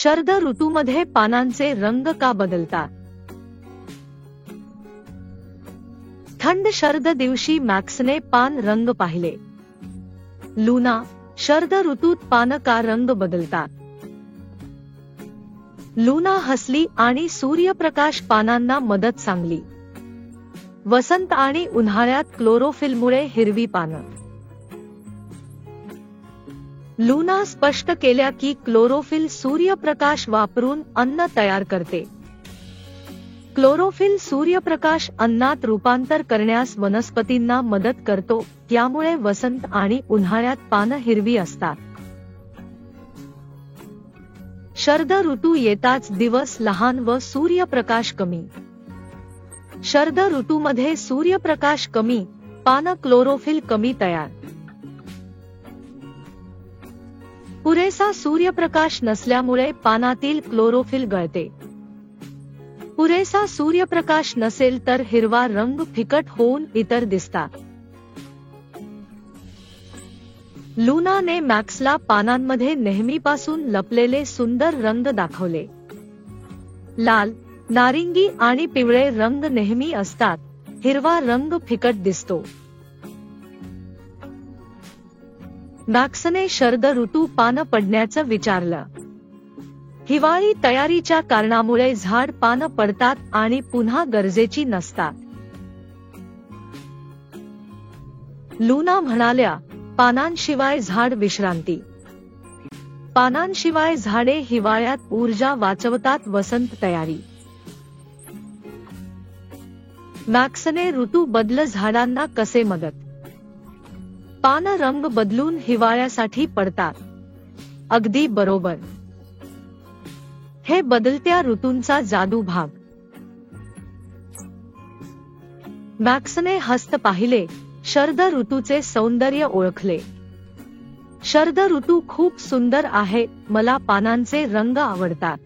शरद ऋतूमध्ये पानांचे रंग का बदलतात? थंड शरद दिवशी मॅक्सने पान रंग पाहिले. लुना, शरद ऋतूत पानं का रंग बदलतात? लुना हसली आणि सूर्यप्रकाश पानांना मदत सांगली. वसंत आणि उन्हाळ्यात क्लोरोफिलमुळे हिरवी पानं. लुना स्पष्ट केल्या की क्लोरोफिल सूर्यप्रकाश वापरून अन्न तयार करते. क्लोरोफिल सूर्यप्रकाश अन्नात रूपांतर करण्यास वनस्पतींना मदत करतो, त्यामुळे वसंत आणि उन्हाळ्यात पानं हिरवी असतात. शरद ऋतू येताच दिवस लहान व सूर्यप्रकाश कमी. शरद ऋतूमध्ये सूर्यप्रकाश कमी, पानं क्लोरोफिल कमी तयार. पुरेसा सूर्यप्रकाश नसल्यामुळे पानातील क्लोरोफिल गळते. पुरेसा सूर्यप्रकाश नसेल तर हिरवा रंग फिकट होऊन इतर दिसतात. लुनाने मॅक्सला पानांमध्ये नेहमीपासून लपलेले सुंदर रंग दाखवले. लाल, नारिंगी आणि पिवळे रंग नेहमी असतात, हिरवा रंग फिकट दिसतो. मॅक्सने शरद ऋतू पानं पडण्याचं विचारलं. हिवाळी तयारीच्या कारणामुळे झाड पानं पडतात आणि पुन्हा गरजेची नसतात. लुना म्हणाल्या, पानांशिवाय झाड विश्रांती. पानांशिवाय झाडे हिवाळ्यात ऊर्जा वाचवतात. वसंत तयारी. मॅक्सने ऋतू बदल झाडांना कसे मदत? पानं रंग बदलून हिवाळ्यासाठी पडतात. अगदी बरोबर. हे बदलत्या ऋतूंचा जादू भाग. मॅक्सने हस्त पाहिले, शरद ऋतूचे सौंदर्य ओळखले. शरद ऋतू खूप सुंदर आहे, मला पानांचे रंग आवडतात.